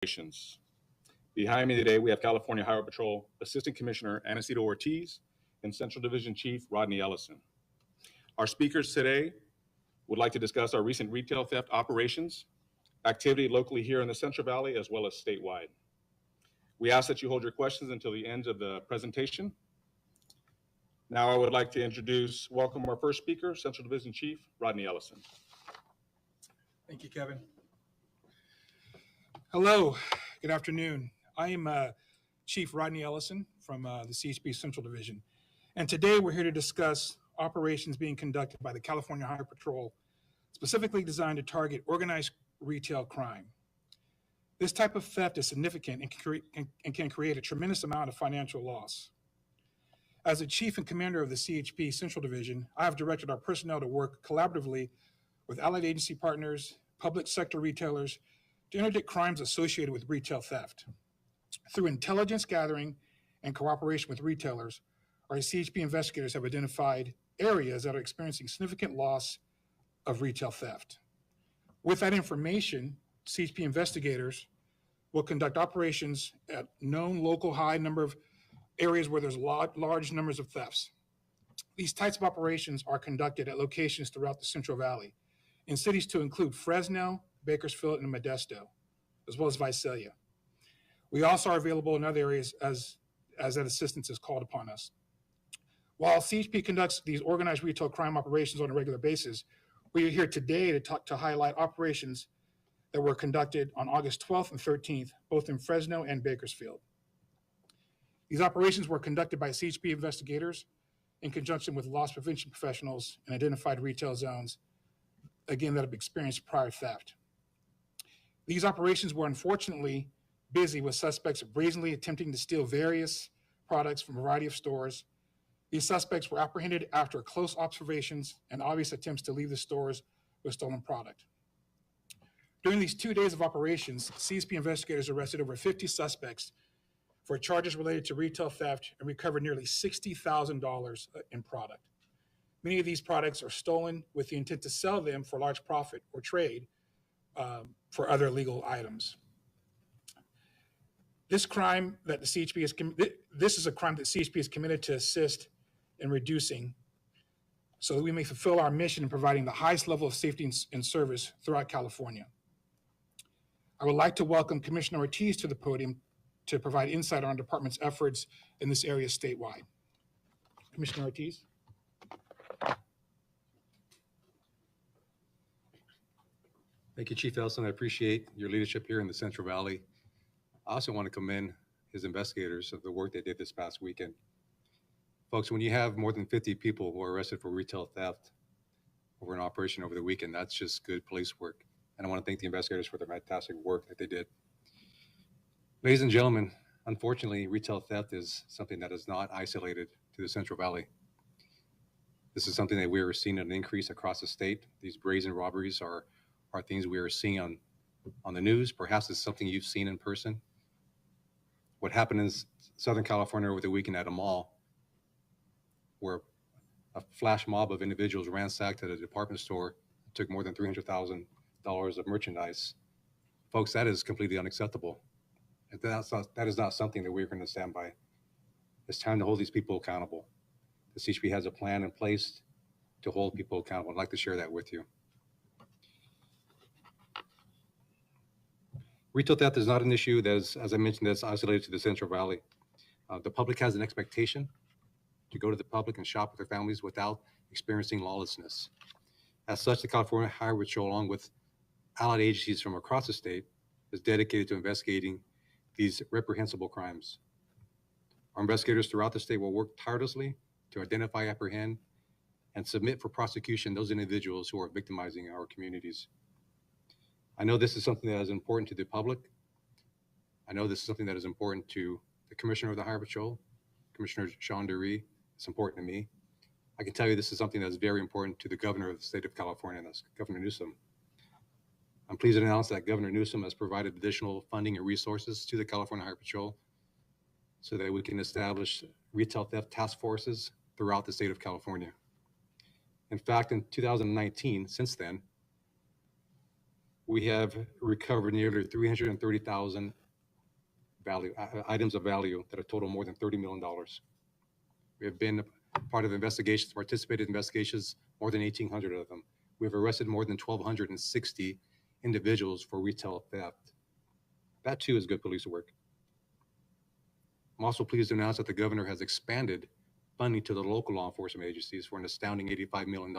Operations. Behind me today, we have California Highway Patrol Assistant Commissioner Anastasia Ortiz and Central Division Chief Rodney Ellison. Our speakers today would like to discuss our recent retail theft operations, activity locally here in the Central Valley, as well as statewide. We ask that you hold your questions until the end of the presentation. Now I would like to welcome our first speaker, Central Division Chief Rodney Ellison. Thank you, Kevin. Hello, good afternoon. I am Chief Rodney Ellison from the CHP Central Division. And today we're here to discuss operations being conducted by the California Highway Patrol, specifically designed to target organized retail crime. This type of theft is significant and can create a tremendous amount of financial loss. As the Chief and Commander of the CHP Central Division, I have directed our personnel to work collaboratively with allied agency partners, public sector retailers, to interdict crimes associated with retail theft. Through intelligence gathering and cooperation with retailers, our CHP investigators have identified areas that are experiencing significant loss of retail theft. With that information, CHP investigators will conduct operations at known local high number of areas where there's large numbers of thefts. These types of operations are conducted at locations throughout the Central Valley, in cities to include Fresno, Bakersfield, and Modesto, as well as Visalia. We also are available in other areas as that assistance is called upon us. While CHP conducts these organized retail crime operations on a regular basis, we are here today to highlight operations that were conducted on August 12th and 13th, both in Fresno and Bakersfield. These operations were conducted by CHP investigators in conjunction with loss prevention professionals and identified retail zones, again, that have experienced prior theft. These operations were unfortunately busy with suspects brazenly attempting to steal various products from a variety of stores. These suspects were apprehended after close observations and obvious attempts to leave the stores with stolen product. During these 2 days of operations, CSP investigators arrested over 50 suspects for charges related to retail theft and recovered nearly $60,000 in product. Many of these products are stolen with the intent to sell them for large profit or trade for other illegal items. This crime that the CHP this is a crime that CHP is committed to assist in reducing, so that we may fulfill our mission in providing the highest level of safety and service throughout California. I would like to welcome Commissioner Ortiz to the podium to provide insight on our department's efforts in this area statewide. Commissioner Ortiz. Thank you, Chief Ellison. I appreciate your leadership here in the Central Valley. I also want to commend his investigators of the work they did this past weekend. Folks, when you have more than 50 people who are arrested for retail theft over an operation over the weekend, that's just good police work. And I want to thank the investigators for their fantastic work that they did. Ladies and gentlemen, unfortunately, retail theft is something that is not isolated to the Central Valley. This is something that we are seeing an increase across the state. These brazen robberies are things we are seeing on the news. Perhaps it's something you've seen in person. What happened in Southern California over the weekend at a mall, where a flash mob of individuals ransacked at a department store, took more than $300,000 of merchandise. Folks, that is completely unacceptable. That is not something that we're going to stand by. It's time to hold these people accountable. The CHP has a plan in place to hold people accountable. I'd like to share that with you. Retail theft is not an issue that is, as I mentioned, that's isolated to the Central Valley. The public has an expectation to go to the public and shop with their families without experiencing lawlessness. As such, the California Highway Patrol, along with allied agencies from across the state, is dedicated to investigating these reprehensible crimes. Our investigators throughout the state will work tirelessly to identify, apprehend, and submit for prosecution those individuals who are victimizing our communities. I know this is something that is important to the public. I know this is something that is important to the Commissioner of the Highway Patrol, Commissioner Sean DeRee. It's important to me. I can tell you this is something that's very important to the Governor of the state of California, and that's Governor Newsom. I'm pleased to announce that Governor Newsom has provided additional funding and resources to the California Highway Patrol so that we can establish retail theft task forces throughout the state of California. In fact, in 2019, since then, we have recovered nearly 330,000 items of value that are total more than $30 million. We have been part of investigations, participated in investigations, more than 1,800 of them. We've arrested more than 1,260 individuals for retail theft. That too is good police work. I'm also pleased to announce that the governor has expanded funding to the local law enforcement agencies for an astounding $85 million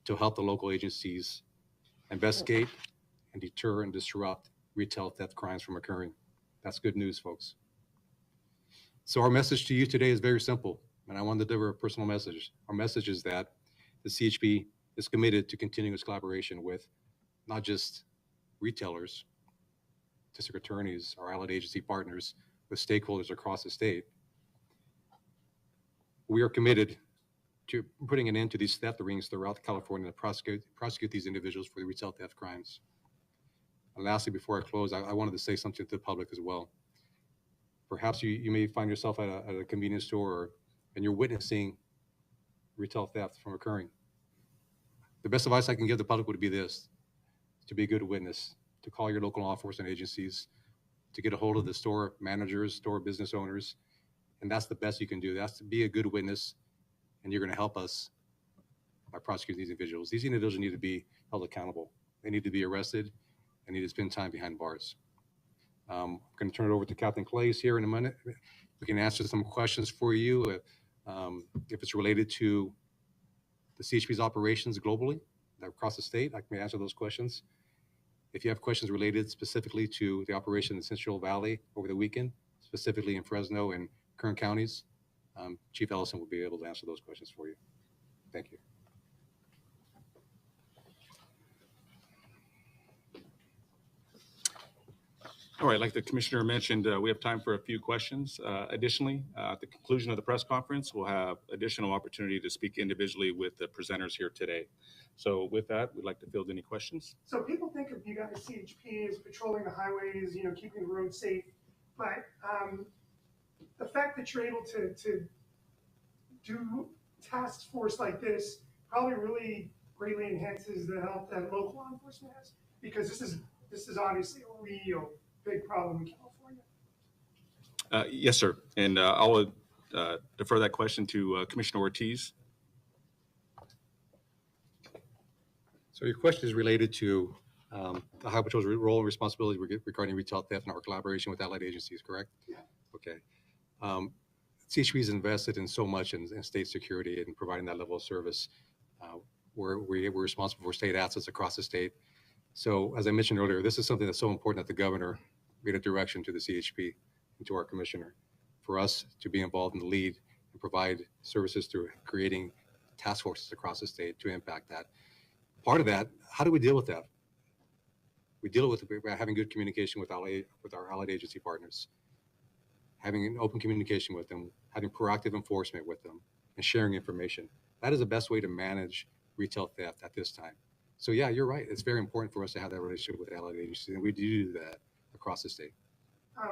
to help the local agencies investigate and deter and disrupt retail theft crimes from occurring. That's good news, folks. So our message to you today is very simple, and I want to deliver a personal message. Our message is that the CHP is committed to continuous collaboration with not just retailers, district attorneys, our allied agency partners, with stakeholders across the state. We are committed to putting an end to these theft rings throughout California and prosecute these individuals for the retail theft crimes. And lastly, before I close, I wanted to say something to the public as well. Perhaps you may find yourself at a convenience store and you're witnessing retail theft from occurring. The best advice I can give the public would be this: to be a good witness, to call your local law enforcement agencies, to get a hold of the store managers, store business owners, and that's the best you can do. That's to be a good witness, and you're going to help us by prosecuting these individuals. These individuals need to be held accountable. They need to be arrested and need to spend time behind bars. I'm going to turn it over to Captain Clays here in a minute. We can answer some questions for you if it's related to the CHP's operations globally across the state. I can answer those questions. If you have questions related specifically to the operation in the Central Valley over the weekend, specifically in Fresno and Kern counties, Chief Ellison will be able to answer those questions for you. Thank you. All right, like the commissioner mentioned, we have time for a few questions. Additionally, at the conclusion of the press conference, we'll have additional opportunity to speak individually with the presenters here today. So with that, we'd like to field any questions. So people think of you guys, CHP, as patrolling the highways, keeping the roads safe. But the fact that you're able to do task force like this probably really greatly enhances the help that local law enforcement has, because this is obviously a real big problem in California. Yes, sir. And I'll defer that question to Commissioner Ortiz. So your question is related to the Highway Patrol's role and responsibility regarding retail theft and our collaboration with allied agencies, correct? Yeah. Okay. CHP is invested in so much in state security and providing that level of service. We're responsible for state assets across the state. So as I mentioned earlier, this is something that's so important that the governor made a direction to the CHP and to our commissioner for us to be involved in the lead and provide services through creating task forces across the state to impact that. Part of that, how do we deal with that? We deal with it by having good communication with our allied agency partners, having an open communication with them, having proactive enforcement with them, and sharing information. That is the best way to manage retail theft at this time. So yeah, you're right. It's very important for us to have that relationship with allied agencies, and we do that across the state.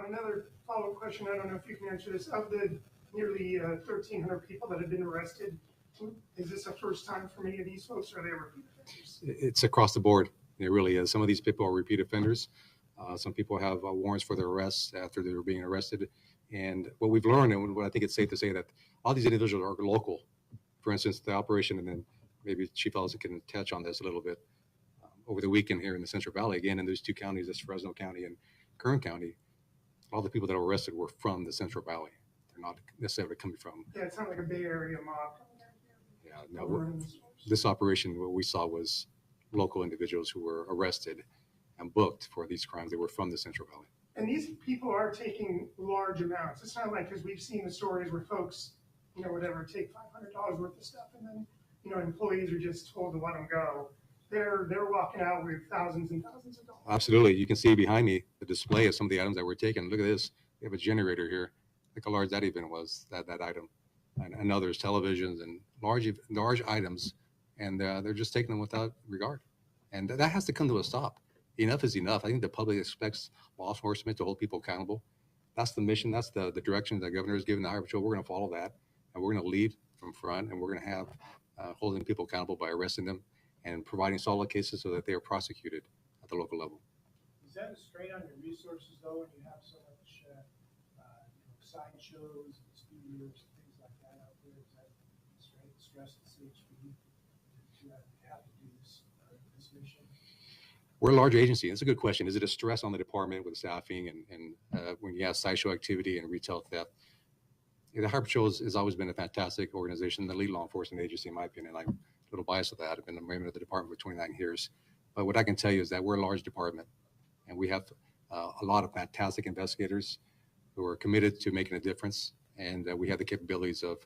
Another follow-up question, I don't know if you can answer this. Of the nearly 1,300 people that have been arrested, is this a first time for many of these folks, or are they repeat offenders? It's across the board. It really is. Some of these people are repeat offenders. Some people have warrants for their arrests after they were being arrested. And what we've learned, and what I think it's safe to say, that all these individuals are local. For instance, the operation, and then maybe Chief Ellison can touch on this a little bit, over the weekend here in the Central Valley, again, in those two counties, that's Fresno County and Kern County, all the people that were arrested were from the Central Valley. They're not necessarily coming from. Yeah, it sounds like a Bay Area mob. Yeah, no, this operation, what we saw was local individuals who were arrested and booked for these crimes. They were from the Central Valley. And these people are taking large amounts. It's not like, because we've seen the stories where folks, whatever, take $500 worth of stuff, and then, employees are just told to let them go. They're walking out with thousands and thousands of dollars. Absolutely. You can see behind me the display of some of the items that were taken. Look at this. We have a generator here. Look how large that even was, that item. And others, televisions and large items. And they're just taking them without regard. And that has to come to a stop. Enough is enough. I think the public expects law enforcement to hold people accountable. That's the mission. That's the direction the governor has given the Highway Patrol. We're going to follow that. And we're going to lead from front. And we're going to have holding people accountable by arresting them and providing solid cases so that they are prosecuted the local level. Is that a strain on your resources though, when you have so much, sideshows and speeders and things like that out there? Is that stress the CHP to have to do this mission? We're a large agency. That's a good question. Is it a stress on the department with staffing and when you have sideshow activity and retail theft? The Highway Patrol has always been a fantastic organization, the lead law enforcement agency, in my opinion. I'm a little biased with that. I've been a member of the department for 29 years. But what I can tell you is that we're a large department, and we have a lot of fantastic investigators who are committed to making a difference, and we have the capabilities of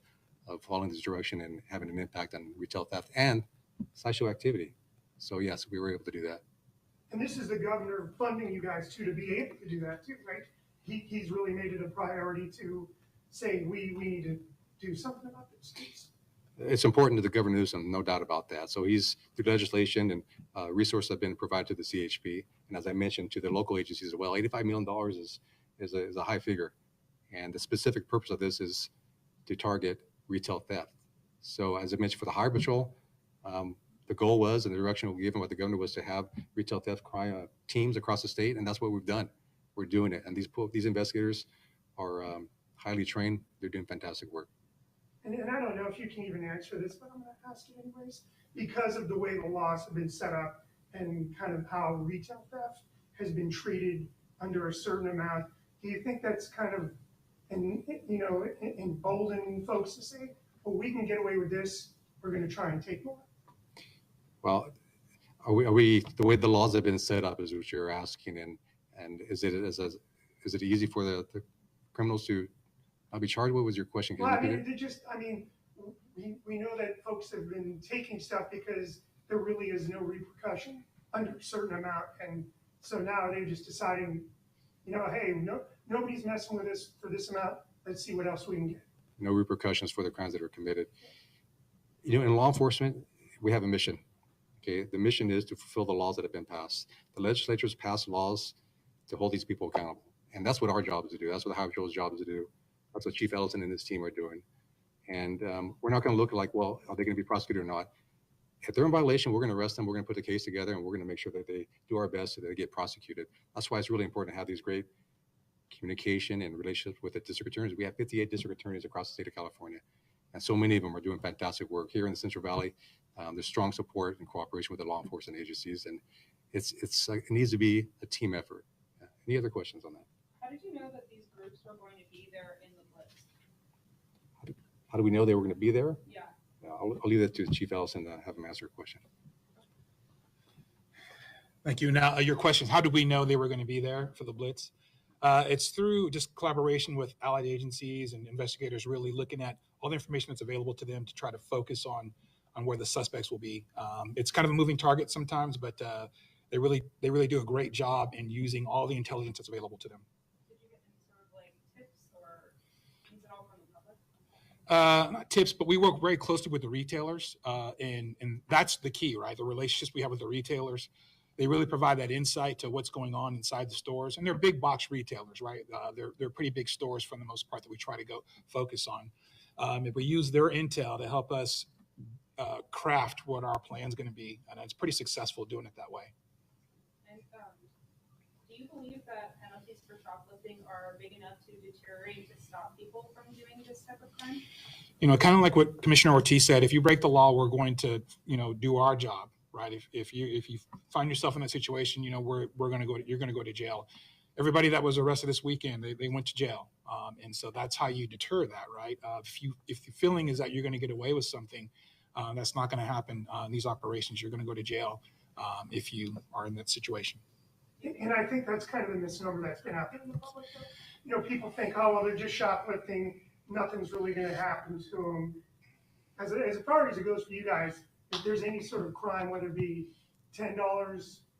following this direction and having an impact on retail theft and sideshow activity. So yes, we were able to do that. And this is the governor funding you guys too, to be able to do that too, right? He's really made it a priority to say we need to do something about this. It's important to the Governor Newsom, no doubt about that. So he's, through legislation and resources have been provided to the CHP, and as I mentioned, to the local agencies as well. $85 million is a high figure, and the specific purpose of this is to target retail theft. So as I mentioned, for the Highway Patrol, the goal was, and the direction we given by the governor was to have retail theft crime teams across the state, and that's what we've done. We're doing it, and these investigators are highly trained. They're doing fantastic work. And I don't know if you can even answer this, but I'm going to ask it anyways. Because of the way the laws have been set up and kind of how retail theft has been treated under a certain amount, do you think that's kind of, emboldening folks to say, well, we can get away with this, we're going to try and take more? Well, are we the way the laws have been set up is what you're asking, and is it easy for the criminals to not be charged? What was your question? Well, we know that folks have been taking stuff because there really is no repercussion under a certain amount, and so now they're just deciding, hey, nobody's messing with us for this amount. Let's see what else we can get. No repercussions for the crimes that are committed. In law enforcement, we have a mission. Okay, the mission is to fulfill the laws that have been passed. The legislatures passed laws to hold these people accountable, and that's what our job is to do. That's what the Highway Patrol's job is to do. That's what Chief Ellison and his team are doing. And we're not going to look like, well, are they going to be prosecuted or not? If they're in violation, we're going to arrest them. We're going to put the case together, and we're going to make sure that they do our best so that they get prosecuted. That's why it's really important to have these great communication and relationships with the district attorneys. We have 58 district attorneys across the state of California, and so many of them are doing fantastic work here in the Central Valley. There's strong support and cooperation with the law enforcement agencies, and it needs to be a team effort. Any other questions on that? How did you know that these groups were going to be there in the Blitz? How do we know they were going to be there? Yeah. I'll leave that to Chief Ellison to have him answer your question. Thank you. Now, your question, how did we know they were going to be there for the Blitz? It's through just collaboration with allied agencies and investigators, really looking at all the information that's available to them to try to focus on where the suspects will be. It's kind of a moving target sometimes, but they really do a great job in using all the intelligence that's available to them. Did you get any sort of tips or is it all from the public? Not tips, but we work very closely with the retailers, and that's the key, right? The relationships we have with the retailers, they really provide that insight to what's going on inside the stores, and they're big box retailers, right? They're pretty big stores for the most part that we try to go focus on. If we use their intel to help us craft what our plan's going to be, and it's pretty successful doing it that way. And do you believe that penalties for shoplifting are big enough to deteriorate to stop people from doing this type of crime? Kind of like what Commissioner Ortiz said, if you break the law, we're going to, do our job, right? If you find yourself in that situation, you're going to go to jail. Everybody that was arrested this weekend, they went to jail. And so that's how you deter that, right? If the feeling is that you're going to get away with something, that's not going to happen in these operations. You're going to go to jail if you are in that situation. And I think that's kind of a misnomer that's been out there in the public. People think, oh, well, they're just shoplifting. Nothing's really going to happen to them. As far as it goes for you guys, if there's any sort of crime, whether it be $10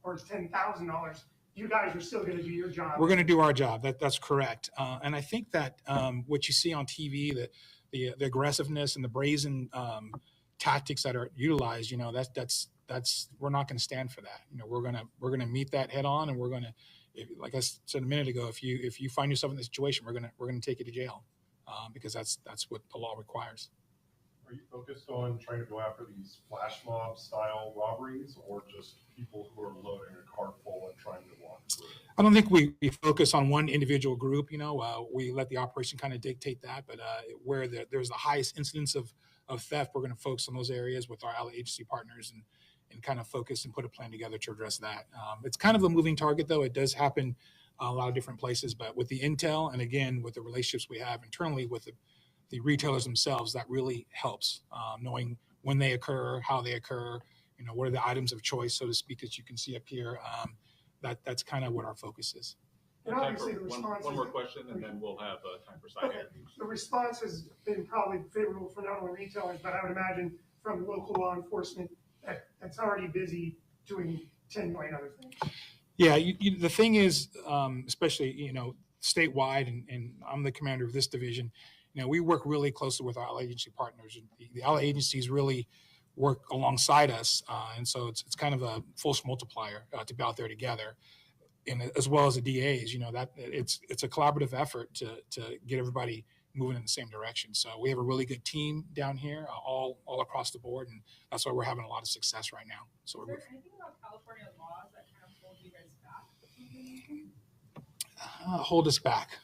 or $10,000, you guys are still going to do your job. We're going to do our job. That's correct. And I think that what you see on TV, the aggressiveness and the brazen tactics that are utilized, that's we're not going to stand for that. We're going to meet that head on, and we're going to, like I said a minute ago, if you find yourself in this situation, we're going to take you to jail because that's what the law requires. Are you focused on trying to go after these flash mob style robberies, or just people who are loading a cart full and trying to walk through it? I don't think we focus on one individual group. We let the operation kind of dictate that. But where there's the highest incidence of theft, we're going to focus on those areas with our ally agency partners and kind of focus and put a plan together to address that. It's kind of a moving target, though. It does happen a lot of different places. But with the intel and again with the relationships we have internally with the retailers themselves, that really helps, knowing when they occur, how they occur, what are the items of choice, so to speak, that you can see up here. That's kind of what our focus is. And Time obviously for the response one is- more question, and then we'll have time for side Okay. interviews. The response has been probably favorable for not only retailers, but I would imagine from local law enforcement that's already busy doing 10 million other things. Yeah, the thing is, especially statewide, and I'm the commander of this division. We work really closely with our ally agency partners. The ally agencies really work alongside us, and so it's kind of a force multiplier to be out there together, and as well as the DAs. That it's a collaborative effort to get everybody moving in the same direction. So we have a really good team down here, all across the board, and that's why we're having a lot of success right now. So Is there anything about California laws that kind of hold you guys back? hold us back.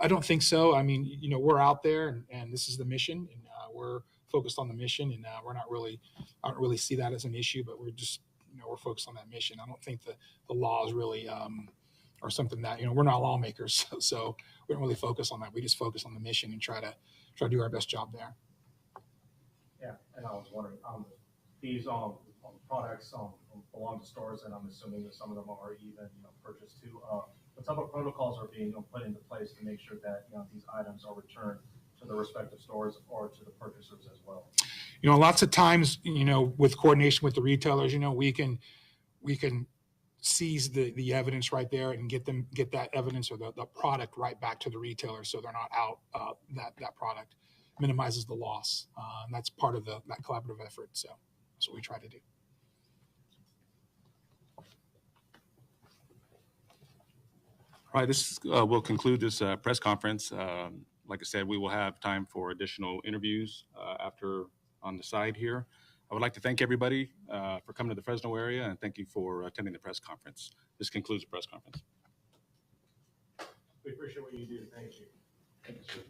I don't think so. I mean, we're out there, and this is the mission, and we're focused on the mission, and I don't really see that as an issue, but we're just, we're focused on that mission. I don't think the laws really are something that, we're not lawmakers, so we don't really focus on that. We just focus on the mission and try to do our best job there. Yeah, and I was wondering, these products belong to stores, and I'm assuming that some of them are even purchased too. What type of protocols are being put into place to make sure that these items are returned to the respective stores or to the purchasers as well? Lots of times, with coordination with the retailers, we can seize the evidence right there and get that evidence or the product right back to the retailer, so they're not out that product. Minimizes the loss, and that's part of that collaborative effort. So that's what we try to do. All right, this will conclude this press conference. Like I said, we will have time for additional interviews after on the side here. I would like to thank everybody for coming to the Fresno area, and thank you for attending the press conference. This concludes the press conference. We appreciate what you do. Thank you. Thank you, sir.